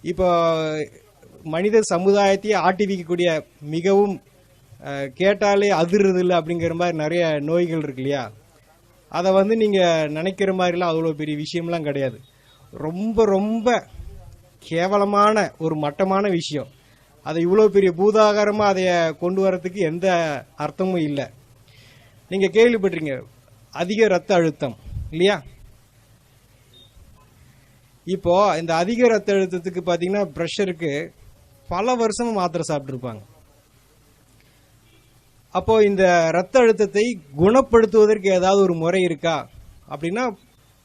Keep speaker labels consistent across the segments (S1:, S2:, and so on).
S1: இப்போ மனித சமுதாயத்தையே ஆட்டி வைக்கக்கூடிய மிகவும் கேட்டாலே அதிர்றது இல்லை அப்படிங்கிற மாதிரி நிறைய நோய்கள் இருக்கு இல்லையா? அதை வந்து நீங்கள் நினைக்கிற மாதிரிலாம் அவ்வளோ பெரிய விஷயம்லாம் கிடையாது. ரொம்ப ரொம்ப கேவலமான ஒரு மட்டமான விஷயம். அதை இவ்வளோ பெரிய பூதாகாரமாக அதை கொண்டு வரத்துக்கு எந்த அர்த்தமும் இல்லை. நீங்கள் கேள்விப்பட்டிருங்க அதிக ரத்த அழுத்தம் இல்லையா? இப்போ இந்த அதிக ரத்த அழுத்தத்துக்கு பார்த்தீங்கன்னா ப்ரெஷருக்கு பல வருஷமா மாத்திரை சாப்பிட்ருப்பாங்க. அப்போ இந்த ரத்த அழுத்தத்தை குணப்படுத்துவதற்கு ஏதாவது ஒரு முறை இருக்கா அப்படின்னா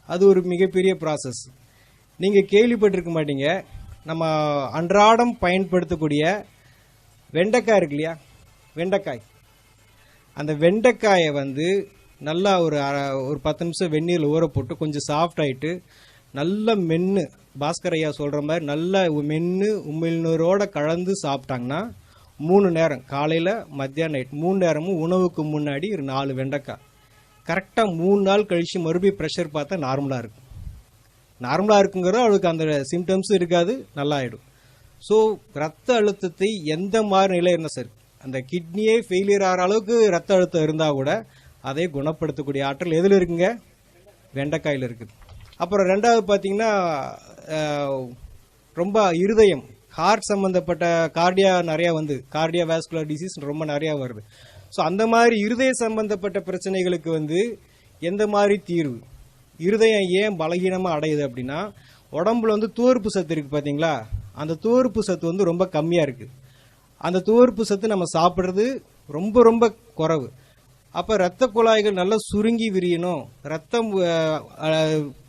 S1: அது ஒரு மிகப்பெரிய ப்ராசஸ். நீங்கள் கேள்விப்பட்டிருக்க மாட்டீங்க, நம்ம அன்றாடம் பயன்படுத்தக்கூடிய வெண்டைக்காய் இருக்கு இல்லையா? வெண்டைக்காய், அந்த வெண்டைக்காயை வந்து நல்லா ஒரு 10 நிமிஷம் வெந்நீரில் ஊற போட்டு கொஞ்சம் சாஃப்ட் ஆகிட்டு நல்ல மென்று, பாஸ்கர் ஐயா சொல்கிற மாதிரி நல்ல மென்று உமிழ்நீரோட கலந்து சாப்பிட்டாங்கன்னா 3 நேரம், காலையில் மத்தியானம் நைட் 3 நேரமும் உணவுக்கு முன்னாடி ஒரு 4 வெண்டைக்காய், கரெக்டாக 3 நாள் கழித்து மறுபடியும் ப்ரெஷர் பார்த்தா நார்மலாக இருக்கும். நார்மலாக இருக்குங்கிறத அவளுக்கு அந்த சிம்டம்ஸும் இருக்காது, நல்லா ஆகிடும். ஸோ ரத்த அழுத்தத்தை எந்த மாதிரி நிலை இருந்தால் சரி, அந்த கிட்னியே ஃபெயிலியர் ஆகிற அளவுக்கு ரத்த அழுத்தம் இருந்தால் கூட அதை குணப்படுத்தக்கூடிய ஆற்றல் எதில் இருக்குங்க? வெண்டைக்காயில் இருக்குது. அப்புறம் ரெண்டாவது பார்த்தீங்கன்னா ரொம்ப இருதயம், ஹார்ட் சம்மந்தப்பட்ட கார்டியா நிறையா வந்து கார்டியா வாஸ்குலர் டிசீஸ் ரொம்ப நிறையா வருது. ஸோ அந்த மாதிரி இருதய சம்பந்தப்பட்ட பிரச்சனைகளுக்கு வந்து எந்த மாதிரி தீர்வு? இருதயம் ஏன் பலகீனமாக அடையுது அப்படின்னா உடம்புல வந்து துவர்ப்பு சத்து இருக்குது பார்த்தீங்களா? அந்த துவர்ப்பு சத்து வந்து ரொம்ப கம்மியாக இருக்குது. அந்த துவர்ப்பு சத்து நம்ம சாப்பிட்றது ரொம்ப ரொம்ப குறைவு. அப்போ இரத்த குழாய்கள் நல்லா சுருங்கி விரியணும், ரத்தம்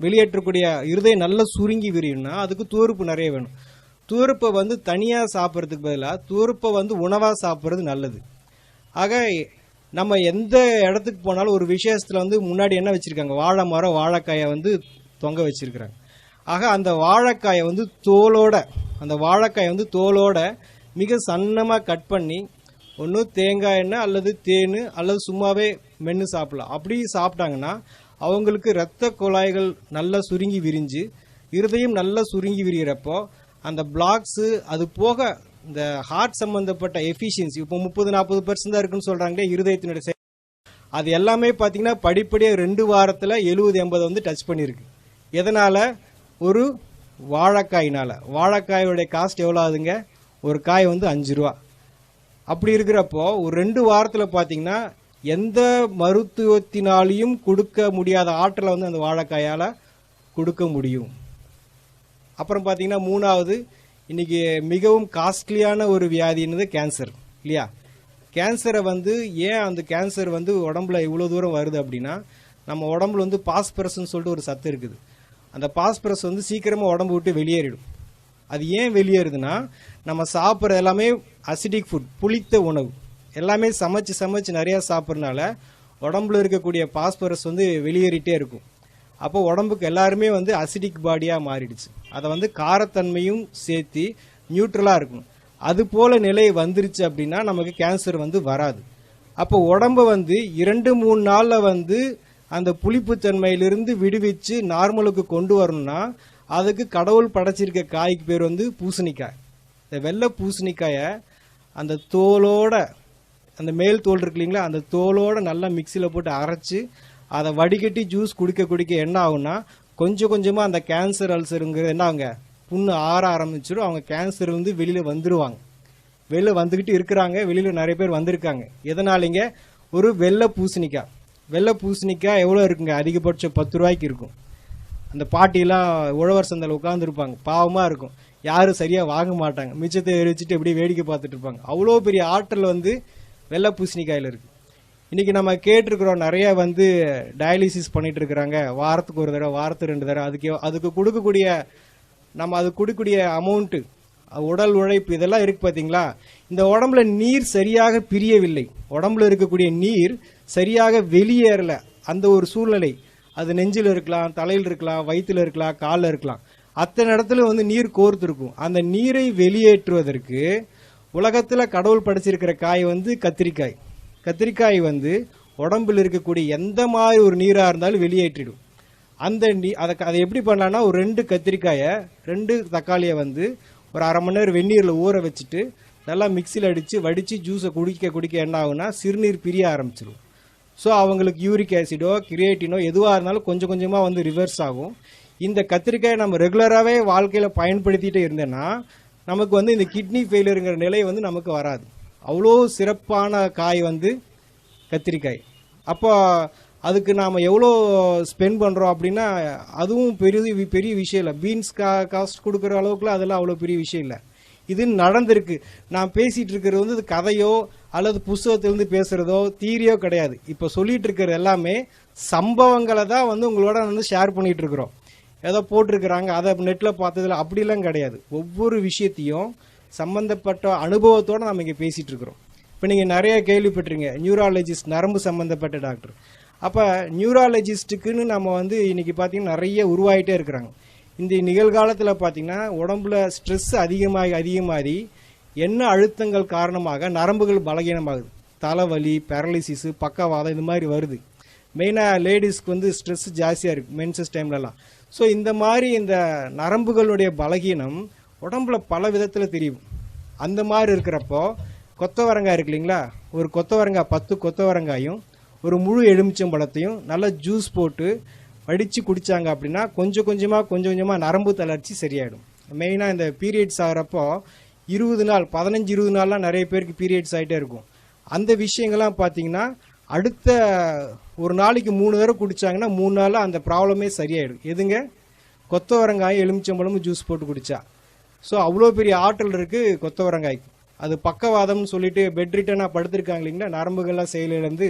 S1: வெளியேற்றக்கூடிய இருதயம் நல்லா சுருங்கி விரியணும்னா அதுக்கு துவர்ப்பு நிறைய வேணும். துவர்ப்பை வந்து தனியாக சாப்பிட்றதுக்கு பதிலாக துவர்ப்பை வந்து உணவாக சாப்பிட்றது நல்லது. ஆக நம்ம எந்த இடத்துக்கு போனாலும் ஒரு விசேஷத்தில் வந்து முன்னாடி என்ன வச்சுருக்காங்க? வாழை மரம், வாழைக்காயை வந்து தொங்க வச்சுருக்குறாங்க. ஆக அந்த வாழைக்காயை வந்து தோலோட, அந்த வாழைக்காயை வந்து தோலோட மிக சன்னமாக கட் பண்ணி ஒன்று தேங்காய் எண்ணெய் அல்லது தேன் அல்லது சும்மாவே மென்று சாப்பிடலாம். அப்படி சாப்பிட்டாங்கன்னா அவங்களுக்கு இரத்த குழாய்கள் நல்லா சுருங்கி விரிஞ்சு இருதயம் நல்லா சுருங்கி விரிகிறப்போ அந்த பிளாக்ஸு, அது போக இந்த ஹார்ட் சம்பந்தப்பட்ட எஃபிஷியன்சி இப்போ 30-40% தான் இருக்குன்னு சொல்கிறாங்களே இருதயத்தினுடைய, அது எல்லாமே பார்த்தீங்கன்னா படிப்படியாக 2 வாரத்தில் 70-80 வந்து டச் பண்ணியிருக்கு. எதனால்? ஒரு வாழைக்காயினால். வாழைக்காயோடைய காஸ்ட் எவ்வளோ ஆகுதுங்க? ஒரு காய் வந்து 5 ரூபா. அப்படி இருக்கிறப்போ ஒரு 2 வாரத்தில் பார்த்தீங்கன்னா எந்த மருத்துவத்தினாலையும் கொடுக்க முடியாத ஆற்றலை வந்து அந்த வாழைக்காயால் கொடுக்க முடியும். அப்புறம் பார்த்தீங்கன்னா 3வது, இன்றைக்கி மிகவும் காஸ்ட்லியான ஒரு வியாதின்றது கேன்சர் இல்லையா? கேன்சரை வந்து ஏன் அந்த கேன்சர் வந்து உடம்புல இவ்வளோ தூரம் வருது அப்படின்னா நம்ம உடம்புல வந்து பாஸ்பரஸ்ன்னு சொல்லிட்டு ஒரு சத்து இருக்குது. அந்த பாஸ்பரஸ் வந்து சீக்கிரமாக உடம்பு விட்டு வெளியேறிடும். அது ஏன் வெளியேறுதுன்னா நம்ம சாப்பிட்ற எல்லாமே அசிடிக் ஃபுட், புளித்த உணவு எல்லாமே சமைச்சு நிறையா சாப்பிட்றதுனால உடம்புல இருக்கக்கூடிய பாஸ்பரஸ் வந்து வெளியேறிட்டே இருக்கும். அப்போ உடம்புக்கு எல்லாருமே வந்து அசிடிக் பாடியாக மாறிடுச்சு. அதை வந்து காரத்தன்மையும் சேர்த்து நியூட்ரலாக இருக்கணும். அது போல் நிலை வந்துருச்சு அப்படின்னா நமக்கு கேன்சர் வந்து வராது. அப்போ உடம்பை வந்து 2-3 நாளில் வந்து அந்த புளிப்புத்தன்மையிலிருந்து விடுவிச்சு நார்மலுக்கு கொண்டு வரணும்னா அதுக்கு கடவுள் படைச்சிருக்க காய்க்கு பேர் வந்து பூசணிக்காய். இந்த வெள்ளை பூசணிக்காயை அந்த தோலோட, அந்த மேல் தோல் இருக்கு இல்லைங்களா, அந்த தோலோட நல்லா மிக்சியில் போட்டு அரைச்சி அதை வடிகட்டி ஜூஸ் குடிக்க என்ன ஆகும்னா கொஞ்சம் கொஞ்சமாக அந்த கேன்சர் அல்சருங்கிறது என்ன ஆகுங்க, புண்ணு ஆற ஆரம்பிச்சிடும். அவங்க கேன்சர் வந்து வெளியில் வந்துடுவாங்க. வெளியில் வந்துக்கிட்டு இருக்கிறாங்க, வெளியில் நிறைய பேர் வந்திருக்காங்க. எதனாலிங்க? ஒரு வெள்ளை பூசணிக்காய். வெள்ளை பூசணிக்காய் எவ்வளோ இருக்குங்க? அதிகபட்சம் 10 ரூபாய்க்கு இருக்கும். அந்த பாட்டிலாம் உழவர் சந்தையில் உட்காந்துருப்பாங்க, பாவமாக இருக்கும், யாரும் சரியாக வாங்க மாட்டாங்க, மிச்சத்தை எரிச்சிட்டு எப்படியே வேடிக்கை பார்த்துட்டு இருப்பாங்க. அவ்வளோ பெரிய ஆற்றல் வந்து வெள்ளை பூசணிக்காயில் இருக்குது. இன்றைக்கி நம்ம கேட்டிருக்கிறோம் நிறையா வந்து டயாலிசிஸ் பண்ணிகிட்டு இருக்கிறாங்க, வாரத்துக்கு ஒரு தடவை, வாரத்துக்கு 2 தடவை. அதுக்கு கொடுக்கக்கூடிய நம்ம அது கொடுக்கக்கூடிய அமௌண்ட்டு, உடல் உழைப்பு இதெல்லாம் இருக்குது பார்த்தீங்களா? இந்த உடம்புல நீர் சரியாக பிரியவில்லை, உடம்புல இருக்கக்கூடிய நீர் சரியாக வெளியேறலை. அந்த ஒரு சூழ்நிலை, அது நெஞ்சில் இருக்கலாம், தலையில் இருக்கலாம், வயிற்றில் இருக்கலாம், காலில் இருக்கலாம், அத்தனை இடத்துல வந்து நீர் கோர்த்துருக்கும். அந்த நீரை வெளியேற்றுவதற்கு உலகத்தில் கடவுள் படைச்சிருக்கிற காய் வந்து கத்திரிக்காய். கத்திரிக்காய் வந்து உடம்பில் இருக்கக்கூடிய எந்த மாதிரி ஒரு நீராக இருந்தாலும் வெளியேற்றிடும். அந்த அதை எப்படி பண்ணலான்னா ஒரு 2 கத்திரிக்காயை 2 தக்காளியை வந்து ஒரு அரை மணி நேரம் வெந்நீரில் ஊற வச்சுட்டு நல்லா மிக்சியில் அடித்து வடித்து ஜூஸை குடிக்க என்ன ஆகுனா சிறுநீர் பிரிய ஆரம்பிச்சிடும். ஸோ அவங்களுக்கு யூரிக் ஆசிடோ கிரியேட்டினோ எதுவாக இருந்தாலும் கொஞ்சம் கொஞ்சமாக வந்து ரிவர்ஸ் ஆகும். இந்த கத்திரிக்காயை நம்ம ரெகுலராகவே வாழ்க்கையில் பயன்படுத்திகிட்டே இருந்தேன்னா நமக்கு வந்து இந்த கிட்னி ஃபெயிலியருங்கிற நிலை வந்து நமக்கு வராது. அவ்வளோ சிறப்பான காய் வந்து கத்திரிக்காய். அப்போ அதுக்கு நாம் எவ்வளோ ஸ்பெண்ட் பண்ணுறோம் அப்படின்னா அதுவும் பெரிய விஷயம் இல்லை. பீன்ஸ் காஸ்ட் கொடுக்குற அளவுக்குலாம் அதெல்லாம் அவ்வளோ பெரிய விஷயம் இல்லை. இது நடந்திருக்கு. நான் பேசிகிட்டு இருக்கிறது வந்து இது கதையோ அல்லது புஸ்தகத்திலேருந்து பேசுகிறதோ தீரியோ கிடையாது. இப்போ சொல்லிகிட்டு இருக்கிறது எல்லாமே சம்பவங்களை தான் வந்து உங்களோட வந்து ஷேர் பண்ணிகிட்டு இருக்கிறோம். ஏதோ போட்டிருக்கிறாங்க அதை நெட்டில் பார்த்ததில்ல அப்படிலாம் கிடையாது. ஒவ்வொரு விஷயத்தையும் சம்மந்தப்பட்ட அனுபவத்தோடு நம்ம இங்கே பேசிகிட்டு இருக்கிறோம். இப்போ நீங்கள் நிறைய கேள்விப்பட்டிருங்க நியூராலஜிஸ்ட், நரம்பு சம்மந்தப்பட்ட டாக்டர். அப்போ நியூராலஜிஸ்ட்டுக்குன்னு நம்ம வந்து இன்றைக்கி பார்த்திங்கன்னா நிறைய உருவாகிட்டே இருக்கிறாங்க. இந்த நிகழ்காலத்தில் பார்த்திங்கன்னா உடம்புல ஸ்ட்ரெஸ் அதிகமாகி என்ன அழுத்தங்கள் காரணமாக நரம்புகள் பலகீனமாகுது. தலைவலி, பேரலிசிஸு, பக்கவாதம் இந்த மாதிரி வருது. மெயினாக லேடிஸ்க்கு வந்து ஸ்ட்ரெஸ் ஜாஸ்தியாக இருக்குது மென்சஸ் டைம்லலாம். ஸோ இந்த மாதிரி இந்த நரம்புகளுடைய பலகீனம் உடம்புல பல விதத்தில் தெரியும். அந்த மாதிரி இருக்கிறப்போ கொத்தவரங்காய் இருக்கு இல்லைங்களா, ஒரு கொத்தவரங்காய் 10 கொத்தவரங்காயும் ஒரு முழு எலுமிச்சம்பழத்தையும் நல்லா ஜூஸ் போட்டு வடித்து குடித்தாங்க அப்படின்னா கொஞ்சம் கொஞ்சமாக நரம்பு தளர்ச்சி சரியாயிடும். மெயினாக இந்த பீரியட்ஸ் ஆகிறப்போ 15-20 நாள்லாம் நிறைய பேருக்கு பீரியட்ஸ் ஆகிட்டே இருக்கும். அந்த விஷயங்கள்லாம் பார்த்தீங்கன்னா அடுத்த ஒரு நாளைக்கு 3 தடவை குடித்தாங்கன்னா 3 நாளில் அந்த ப்ராப்ளமே சரியாயிடும். எதுங்க, கொத்தவரங்காயும் எலுமிச்சம்பழமும் ஜூஸ் போட்டு குடித்தா. ஸோ அவ்வளோ பெரிய ஆற்றல் இருக்குது கொத்தவரங்காய்க்கு. அது பக்கவாதம்னு சொல்லிட்டு பெட் ரிட்டனாக படுத்திருக்காங்க இல்லைங்களா, நரம்புகள்லாம் செயலிழந்து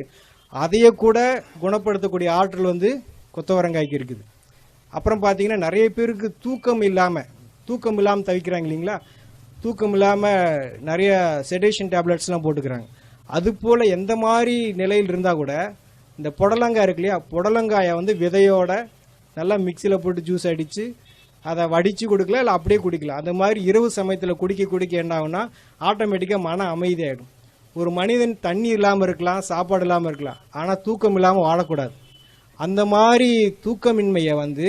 S1: அதையே கூட குணப்படுத்தக்கூடிய ஆற்றல் வந்து கொத்தவரங்காய்க்கு இருக்குது. அப்புறம் பார்த்தீங்கன்னா நிறைய பேருக்கு தூக்கம் இல்லாமல் தவிக்கிறாங்க இல்லைங்களா, தூக்கம் இல்லாமல் நிறைய செடேஷன் டேப்லெட்ஸ்லாம் போட்டுக்கிறாங்க. அதுபோல் எந்த மாதிரி நிலையில் இருந்தால் கூட இந்த புடலங்காய் இருக்கு இல்லையா, புடலங்காயை வந்து விதையோட நல்லா மிக்சியில் போட்டு ஜூஸ் அடித்து அதை வடித்து கொடுக்கலாம், இல்லை அப்படியே குடிக்கலாம். அந்த மாதிரி இரவு சமயத்தில் குடிக்க என்ன ஆகுனா ஆட்டோமேட்டிக்காக மன அமைதியாகிடும். ஒரு மனிதன் தண்ணி இல்லாமல் இருக்கலாம், சாப்பாடு இல்லாமல் இருக்கலாம், ஆனால் தூக்கம் இல்லாமல் வாழக்கூடாது. அந்த மாதிரி தூக்கமின்மையை வந்து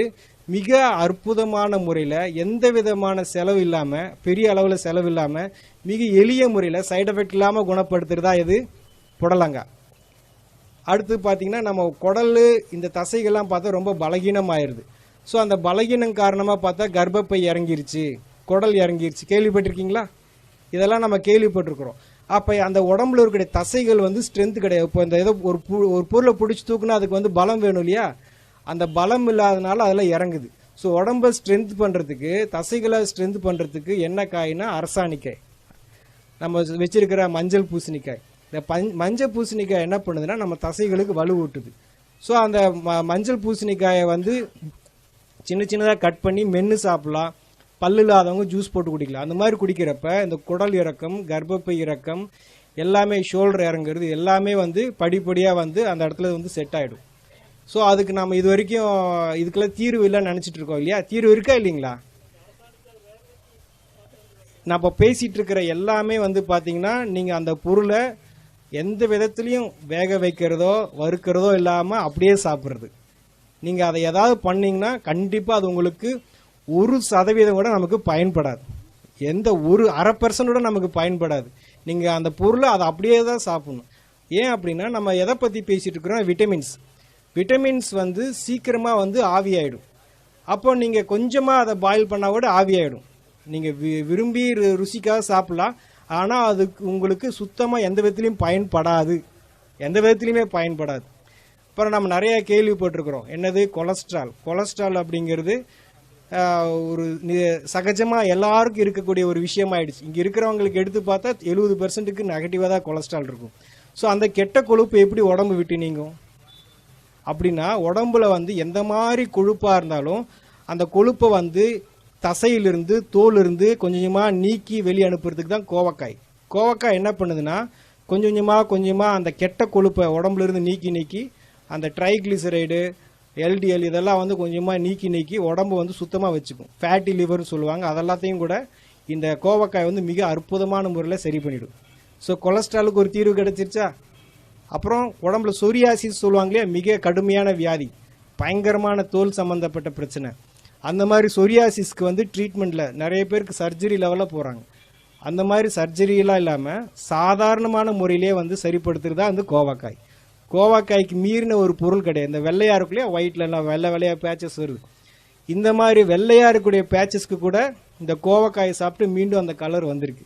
S1: மிக அற்புதமான முறையில் எந்த விதமான செலவு இல்லாமல், பெரிய அளவில் செலவு இல்லாமல், மிக எளிய முறையில் சைடு எஃபெக்ட் இல்லாமல் குணப்படுத்துறதா இது புடலங்காய். அடுத்து பார்த்திங்கன்னா நம்ம குடல் இந்த தசைகள்லாம் பார்த்தா ரொம்ப பலகீனமாயிருது. ஸோ அந்த பலகீனம் காரணமாக பார்த்தா கர்ப்பப்பை இறங்கிருச்சு, குடல் இறங்கிருச்சு, கேள்விப்பட்டிருக்கீங்களா? இதெல்லாம் நம்ம கேள்விப்பட்டிருக்கிறோம். அப்போ அந்த உடம்புல இருக்கிற தசைகள் வந்து ஸ்ட்ரென்த் கிடையாது. இப்போ இந்த ஏதோ ஒரு பொருளை பிடிச்சி தூக்குனா அதுக்கு வந்து பலம் வேணும் இல்லையா, அந்த பலம் இல்லாதனால அதெல்லாம் இறங்குது. ஸோ உடம்பை ஸ்ட்ரென்த் பண்ணுறதுக்கு, தசைகளை ஸ்ட்ரென்த் பண்ணுறதுக்கு என்ன காய்னா அரசாணிக்காய், நம்ம வச்சிருக்கிற மஞ்சள் பூசணிக்காய். இந்த மஞ்சள் பூசணிக்காய் என்ன பண்ணுதுன்னா நம்ம தசைகளுக்கு வலுவூட்டுது. ஸோ அந்த மஞ்சள் பூசணிக்காயை வந்து சின்னதாக கட் பண்ணி மென்று சாப்பிடலாம். பல்லு இல்லாதவங்க ஜூஸ் போட்டு குடிக்கலாம். அந்த மாதிரி குடிக்கிறப்ப இந்த குடல் இறக்கம், கர்ப்பப்பை இறக்கம் எல்லாமே, ஷோல்டர் இறங்குறது எல்லாமே வந்து படிப்படியாக வந்து அந்த இடத்துல வந்து செட் ஆகிடும். ஸோ அதுக்கு நம்ம இது வரைக்கும் இதுக்கெல்லாம் தீர்வு இல்லைன்னு நினச்சிட்டு இருக்கோம் இல்லையா, தீர்வு இருக்கா இல்லைங்களா? நான் இப்போ பேசிகிட்டு இருக்கிற எல்லாமே வந்து பார்த்தீங்கன்னா நீங்கள் அந்த பொருளை எந்த விதத்துலையும் வேக வைக்கிறதோ வறுக்கிறதோ இல்லாமல் அப்படியே சாப்பிட்றது. நீங்கள் அதை ஏதாவது பண்ணிங்கன்னா கண்டிப்பாக அது உங்களுக்கு 1% கூட நமக்கு பயன்படாது. எந்த ஒரு 0.5% கூட நமக்கு பயன்படாது. நீங்கள் அந்த பொருளை அதை அப்படியே தான் சாப்பிடணும். ஏன் அப்படின்னா நம்ம எதை பற்றி பேசிகிட்டு இருக்கிறோம், விட்டமின்ஸ் வந்து சீக்கிரமாக வந்து ஆவியாயிடும். அப்போ நீங்கள் கொஞ்சமாக அதை பாயில் பண்ணால் கூட ஆவியாயிடும். நீங்கள் விரும்பி ருசிக்காக சாப்பிடலாம், ஆனால் அதுக்கு உங்களுக்கு சுத்தமாக எந்த விதத்துலையும் பயன்படாது. அப்புறம் நம்ம நிறைய கேள்விப்பட்டிருக்கிறோம், என்னது கொலஸ்ட்ரால் அப்படிங்கிறது ஒரு சகஜமாக எல்லாருக்கும் இருக்கக்கூடிய ஒரு விஷயமாயிடுச்சு. இங்கே இருக்கிறவங்களுக்கு எடுத்து பார்த்தா 70%க்கு நெகட்டிவாக தான் கொலஸ்ட்ரால் இருக்கும். ஸோ அந்த கெட்ட கொழுப்பு எப்படி உடம்பு விட்டு நீங்கும் அப்படின்னா, உடம்புல வந்து எந்த மாதிரி கொழுப்பாக இருந்தாலும் அந்த கொழுப்பை வந்து தசையிலிருந்து தோலிருந்து கொஞ்சமாக நீக்கி வெளியே அனுப்புறதுக்கு தான் கோவக்காய் என்ன பண்ணுதுன்னா கொஞ்சமாக அந்த கெட்ட கொழுப்பை உடம்புல இருந்து நீக்கி அந்த ட்ரைக்ளிசரைடு, எல்டிஎல் இதெல்லாம் வந்து கொஞ்சமாக நீக்கி உடம்பு வந்து சுத்தமாக வச்சுக்கும். ஃபேட்டி லிவர்னு சொல்லுவாங்க. அதெல்லாத்தையும் கூட இந்த கோவக்காய் வந்து மிக அற்புதமான முறையில் சரி பண்ணிவிடும். ஸோ கொலஸ்ட்ராலுக்கு ஒரு தீர்வு கிடைச்சிருச்சா. அப்புறம் உடம்புல சொரியாசிஸ் சொல்லுவாங்களே, மிக கடுமையான வியாதி, பயங்கரமான தோல் சம்மந்தப்பட்ட பிரச்சனை. அந்த மாதிரி சொரியாசிஸ்க்கு வந்து ட்ரீட்மெண்ட்டில் நிறைய பேருக்கு சர்ஜரி லெவலில் போகிறாங்க. அந்த மாதிரி சர்ஜரியெலாம் இல்லாமல் சாதாரணமான முறையிலே வந்து சரிப்படுத்துறது தான் வந்து கோவக்காய். கோவக்காய்க்கு மீறின ஒரு பொருள் கிடையாது. இந்த வெள்ளையாக இருக்குள்ளே ஒயிட்லலாம் வெள்ளை வெள்ளையாக பேச்சஸ் வருது. இந்த மாதிரி வெள்ளையாக இருக்கக்கூடிய பேச்சஸ்க்கு கூட இந்த கோவக்காயை சாப்பிட்டு மீண்டும் அந்த கலர் வந்திருக்கு.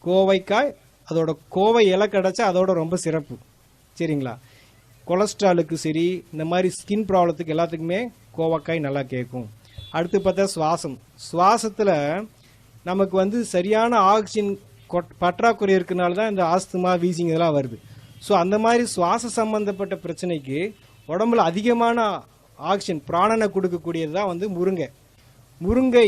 S1: கோவைக்காய் அதோட கோவை இலை கிடச்சா அதோட ரொம்ப சிறப்பு. சரிங்களா? கொலஸ்ட்ராலுக்கு சரி, இந்த மாதிரி ஸ்கின் ப்ராப்ளத்துக்கு எல்லாத்துக்குமே கோவக்காய் நல்லா கேட்கும். அடுத்து பார்த்தா சுவாசத்தில் நமக்கு வந்து சரியான ஆக்சிஜன் பற்றாக்குறை இருக்கிறனால தான் இந்த ஆஸ்துமா, வீசிங் இதெல்லாம் வருது. ஸோ அந்த மாதிரி சுவாச சம்பந்தப்பட்ட பிரச்சனைக்கு உடம்புல அதிகமான ஆக்சிஜன் பிராணனை கொடுக்கக்கூடியது தான் வந்து முருங்கை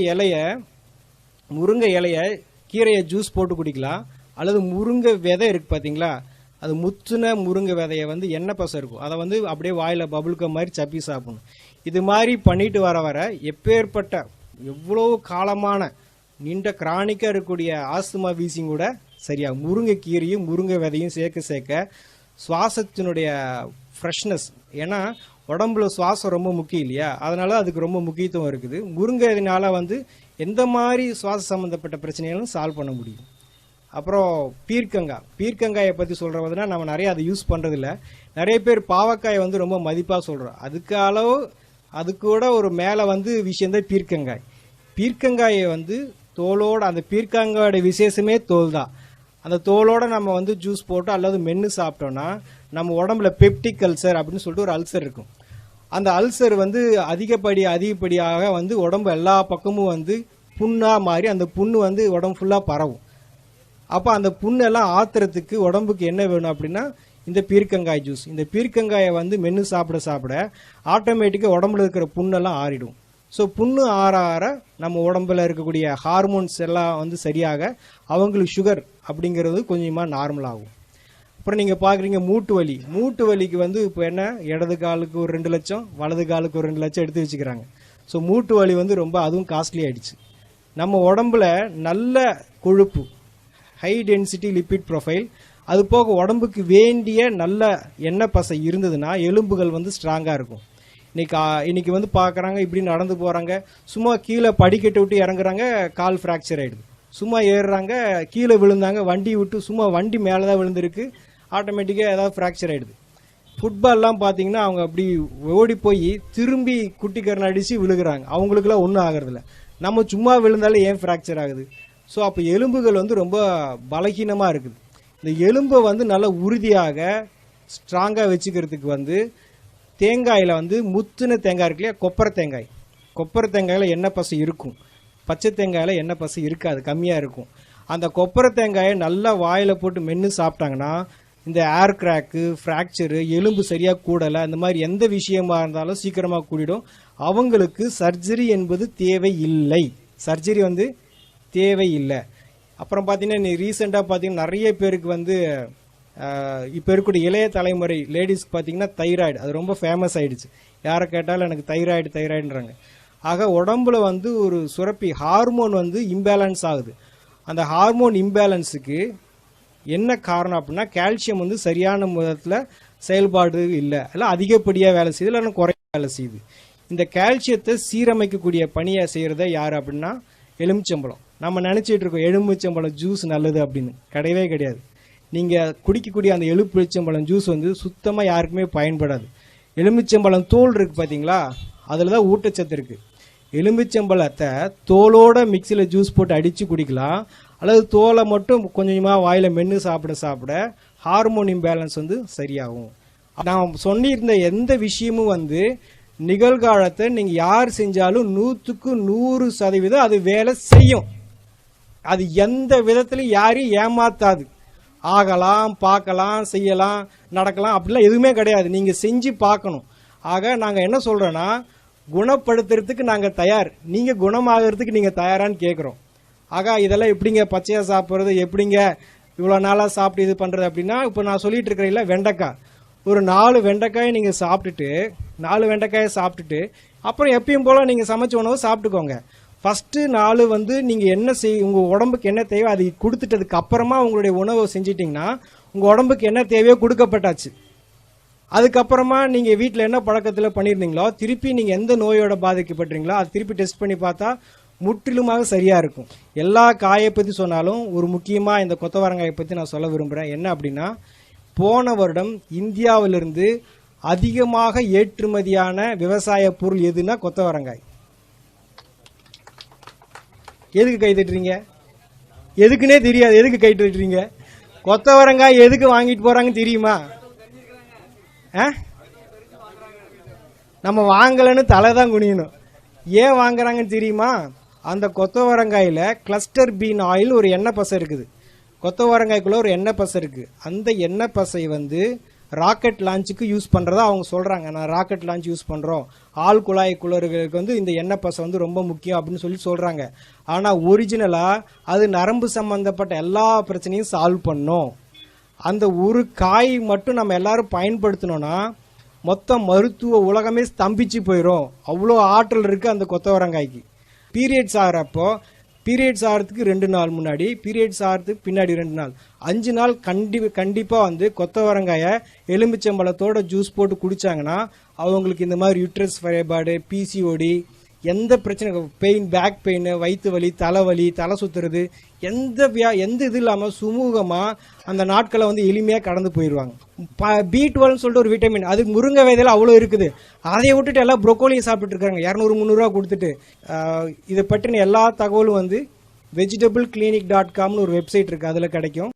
S1: இலையை கீரையை ஜூஸ் போட்டு குடிக்கலாம். அல்லது முருங்கை விதை இருக்குது பார்த்தீங்களா, அது முத்துன முருங்கை விதையை வந்து எண்ணெய் பசை இருக்கும், அதை வந்து அப்படியே வாயில் பபுள்கம் மாதிரி சப்பி சாப்பிடணும். இது மாதிரி பண்ணிட்டு வர எப்பேற்பட்ட எவ்வளோ காலமான நீண்ட கிரானிக்காக இருக்கக்கூடிய ஆஸ்துமா, வீசிங் கூட சரியாக முருங்கை கீரையும் முருங்கை விதையும் சேர்க்க சுவாசத்தினுடைய ஃப்ரெஷ்னஸ், ஏன்னா உடம்புல சுவாசம் ரொம்ப முக்கியம் இல்லையா, அதனால அதுக்கு ரொம்ப முக்கியத்துவம் இருக்குது. முருங்கைனால வந்து எந்த மாதிரி சுவாச சம்மந்தப்பட்ட பிரச்சனைகளும் சால்வ் பண்ண முடியும். அப்புறம் பீர்க்கங்காயை பற்றி சொல்கிறதுனா நம்ம நிறைய அதை யூஸ் பண்ணுறதில்ல. நிறைய பேர் பாவக்காயை வந்து ரொம்ப மதிப்பாக சொல்கிறோம். அது கூட ஒரு மேலே வந்து விஷயந்தான் பீர்க்கங்காயை வந்து தோலோட, அந்த பீர்க்கங்காயோட விசேஷமே தோல் தான். அந்த தோலோட நம்ம வந்து ஜூஸ் போட்டு அல்லது மென்று சாப்பிட்டோம்னா நம்ம உடம்புல பெப்டிக் அல்சர் அப்படின்னு சொல்லிட்டு ஒரு அல்சர் இருக்கும். அந்த அல்சர் வந்து அதிகப்படியாக வந்து உடம்பு எல்லா பக்கமும் வந்து புண்ணாக மாறி அந்த புண்ணு வந்து உடம்பு ஃபுல்லாக பரவும். அப்போ அந்த புண்ணெல்லாம் ஆத்துறதுக்கு உடம்புக்கு என்ன வேணும் அப்படின்னா இந்த பீர்க்கங்காய் ஜூஸ். இந்த பீர்க்கங்காயை வந்து மென்று சாப்பிட ஆட்டோமேட்டிக்காக உடம்புல இருக்கிற புண்ணெல்லாம் ஆறிடும். ஸோ புண்ணு ஆற நம்ம உடம்புல இருக்கக்கூடிய ஹார்மோன்ஸ் எல்லாம் வந்து சரியாக அவங்களுக்கு சுகர் அப்படிங்கிறது கொஞ்சமாக நார்மல் ஆகும். அப்புறம் நீங்கள் பார்க்குறீங்க மூட்டு வலிக்கு வந்து இப்போ என்ன, இடது காலுக்கு ஒரு 2 லட்சம், வலது காலுக்கு ஒரு 2 லட்சம் எடுத்து வச்சுக்கிறாங்க. ஸோ மூட்டு வலி வந்து ரொம்ப அதுவும் காஸ்ட்லி ஆகிடுச்சு. நம்ம உடம்புல நல்ல கொழுப்பு, ஹை டென்சிட்டி லிப்பிட் ப்ரொஃபைல், அது போக உடம்புக்கு வேண்டிய நல்ல எண்ணெய் பசை இருந்ததுன்னா எலும்புகள் வந்து ஸ்ட்ராங்காக இருக்கும். இன்னைக்கு வந்து பார்க்குறாங்க, இப்படி நடந்து போகிறாங்க, சும்மா கீழே படிக்கட்டு விட்டு இறங்குறாங்க, கால் ஃப்ராக்சர் ஆகிடுது. சும்மா ஏறுறாங்க, கீழே விழுந்தாங்க, வண்டி விட்டு சும்மா வண்டி மேலே தான் விழுந்திருக்கு, ஆட்டோமேட்டிக்காக ஏதாவது ஃப்ராக்சர் ஆகிடுது. ஃபுட்பால்லாம் பார்த்தீங்கன்னா அவங்க அப்படி ஓடி போய் திரும்பி குட்டிக்கரணை அடித்து விழுகிறாங்க, அவங்களுக்குலாம் ஒன்றும் ஆகிறதில்ல. நம்ம சும்மா விழுந்தாலே ஏன் ஃப்ராக்சர் ஆகுது? ஸோ அப்போ எலும்புகள் வந்து ரொம்ப பலகீனமாக இருக்குது. இந்த எலும்பை வந்து நல்லா உறுதியாக ஸ்ட்ராங்காக வச்சுக்கிறதுக்கு வந்து தேங்காயில் வந்து முத்துன தேங்காய் இருக்கு இல்லையா, கொப்பரை தேங்காயில் எண்ணெய் பசை இருக்கும், பச்சை தேங்காயில் எண்ணெய் பசை இருக்காது, கம்மியாக இருக்கும். அந்த கொப்பரை தேங்காயை நல்லா வாயில் போட்டு மென்று சாப்பிட்டாங்கன்னா இந்த ஏர் கிராக்கு, ஃப்ராக்சரு, எலும்பு சரியாக கூடலை, அந்த மாதிரி எந்த விஷயமா இருந்தாலும் சீக்கிரமாக கூடிடும். அவங்களுக்கு சர்ஜரி என்பது தேவை இல்லை. அப்புறம் பார்த்தீங்கன்னா ரீசெண்டாக பார்த்தீங்கன்னா நிறைய பேருக்கு வந்து இப்போ இருக்கக்கூடிய இளைய தலைமுறை லேடிஸ்க்கு பார்த்தீங்கன்னா தைராய்டு, அது ரொம்ப ஃபேமஸ் ஆகிடுச்சு. யாரை கேட்டாலும் எனக்கு தைராய்டுன்றாங்க. ஆக உடம்புல வந்து ஒரு சுரப்பி ஹார்மோன் வந்து இம்பேலன்ஸ் ஆகுது. அந்த ஹார்மோன் இம்பேலன்ஸுக்கு என்ன காரணம் அப்படின்னா கால்சியம் வந்து சரியான விதத்தில் செயல்பாடு இல்லை, எல்லாம் அதிகப்படியாக வேலை செய்யுது, இல்லைன்னா குறைய வேலை செய்யுது. இந்த கால்சியத்தை சீரமைக்கக்கூடிய பணியை செய்கிறத யார் அப்படின்னா எலுமிச்சம்பழம். நம்ம நினச்சிட்டு இருக்கோம் எலுமிச்சம்பழம் ஜூஸ் நல்லது அப்படின்னு, கிடையாது. நீங்கள் குடிக்கக்கூடிய அந்த எலுமிச்சம்பழம் ஜூஸ் வந்து சுத்தமாக யாருக்குமே பயன்படாது. எலுமிச்சம்பழம் தோல் இருக்குது பார்த்தீங்களா, அதில் தான் ஊட்டச்சத்து இருக்குது. எலுமிச்சம்பழத்தை தோலோட மிக்சியில் ஜூஸ் போட்டு அடித்து குடிக்கலாம், அல்லது தோலை மட்டும் கொஞ்சமாக வாயில் மென்று சாப்பிட ஹார்மோன் இம்பேலன்ஸ் வந்து சரியாகும். நான் சொல்லியிருந்த எந்த விஷயமும் வந்து நிகழ்காலத்தை நீங்கள் யார் செஞ்சாலும் 100க்கு 100% அது வேலை செய்யும். அது எந்த விதத்திலையும் யாரையும் ஏமாத்தாது. ஆகலாம், பார்க்கலாம், செய்யலாம், நடக்கலாம், அப்படிலாம் எதுவுமே கிடையாது. நீங்கள் செஞ்சு பார்க்கணும். ஆக நாங்கள் என்ன சொல்கிறோன்னா, குணப்படுத்துறதுக்கு நாங்கள் தயார், நீங்கள் குணமாகறதுக்கு நீங்கள் தயாரான்னு கேட்குறோம். ஆக இதெல்லாம் எப்படிங்க பச்சையாக சாப்பிட்றது, எப்படிங்க இவ்வளோ நாளாக சாப்பிட்டு இது பண்ணுறது அப்படின்னா, இப்போ நான் சொல்லிட்டு இருக்கிறீங்களா வெண்டைக்காய், ஒரு 4 வெண்டைக்காயை நீங்கள் சாப்பிட்டுட்டு 4 வெண்டைக்காயை சாப்பிட்டுட்டு அப்புறம் எப்பயும் போல் நீங்கள் சமைச்ச உணவு சாப்பிட்டுக்கோங்க. ஃபஸ்ட்டு 4 வந்து நீங்கள் என்ன உங்கள் உடம்புக்கு என்ன தேவையோ அதை கொடுத்துட்டதுக்கு அப்புறமா உங்களுடைய உணவை செஞ்சிட்டிங்கன்னா உங்கள் உடம்புக்கு என்ன தேவையோ கொடுக்கப்பட்டாச்சு. அதுக்கப்புறமா நீங்கள் வீட்டில் என்ன பழக்கத்தில் பண்ணியிருந்தீங்களோ திருப்பி நீங்கள் எந்த நோயோட பாதிக்கப்பட்டீங்களோ அது திருப்பி டெஸ்ட் பண்ணி பார்த்தா முற்றிலுமாக சரியாக இருக்கும். எல்லா காயை பற்றி சொன்னாலும் ஒரு முக்கியமாக இந்த கொத்தவரங்காயை பற்றி நான் சொல்ல விரும்புகிறேன். என்ன அப்படின்னா, போன வருடம் இந்தியாவிலிருந்து அதிகமாக ஏற்றுமதியான விவசாய பொருள் எதுனா கொத்தவரங்காய். எதுக்கு கை தட்டுறீங்க? எதுக்குன்னே தெரியாது, எதுக்கு கை தட்டுறீங்க? கொத்தவரங்காய் எதுக்கு வாங்கிட்டு போகிறாங்கன்னு தெரியுமா? நம்ம வாங்கலன்னு தலை தான் குனியணும். ஏன் வாங்குறாங்கன்னு தெரியுமா? அந்த கொத்தவரங்காயில் கிளஸ்டர் பீன் ஆயில் ஒரு எண்ணெய் பசை இருக்குது. கொத்தவரங்காய்க்குள்ளே ஒரு எண்ணெய் பசை இருக்குது. அந்த எண்ணெய் பசை வந்து ராக்கெட் லான்ச்சுக்கு யூஸ் பண்ணுறதா அவங்க சொல்கிறாங்க. நான் ராக்கெட் லான்ச் யூஸ் பண்ணுறோம், ஆள் குழாய் குளறுகளுக்கு வந்து இந்த எண்ணெய் பசை வந்து ரொம்ப முக்கியம் அப்படின்னு சொல்லி சொல்கிறாங்க. ஆனால் ஒரிஜினலாக அது நரம்பு சம்மந்தப்பட்ட எல்லா பிரச்சனையும் சால்வ் பண்ணும். அந்த ஒரு காய் மட்டும் நம்ம எல்லாரும் பயன்படுத்தினோன்னா மொத்த மருத்துவ உலகமே ஸ்தம்பிச்சு போயிடும். அவ்வளோ ஆற்றல் இருக்குது அந்த கொத்தவரங்காய்க்கு. பீரியட்ஸ் ஆகிறப்போ, பீரியட்ஸ் ஆகிறதுக்கு 2 நாள் முன்னாடி, பீரியட்ஸ் ஆகிறதுக்கு பின்னாடி 2 நாள், 5 நாள் கண்டிப்பாக வந்து கொத்தவரங்காயை எலுமிச்சம்பழத்தோட ஜூஸ் போட்டு குடித்தாங்கன்னா அவங்களுக்கு இந்த மாதிரி யூட்ரஸ் ஃபைபார்டு, பிசிஓடி, எந்த பிரச்சனை, பெயின், பேக் பெயின், வயிற்று வலி, தலைவலி, தலை சுற்றுறது, எந்த இது இல்லாமல் சுமூகமாக அந்த நாட்களை வந்து எளிமையாக கடந்து போயிடுவாங்க. B12 சொல்லிட்டு ஒரு விட்டமின், அது முருங்கை விதையில் அவ்வளோ இருக்குது. அதை விட்டுட்டு எல்லாம் ப்ரொக்கோலியை சாப்பிட்டு இருக்காங்க 200-300 கொடுத்துட்டு. இதை பற்றின எல்லா தகவலும் வந்து vegetableclinic.comனு ஒரு வெப்சைட் இருக்குது, அதில் கிடைக்கும்.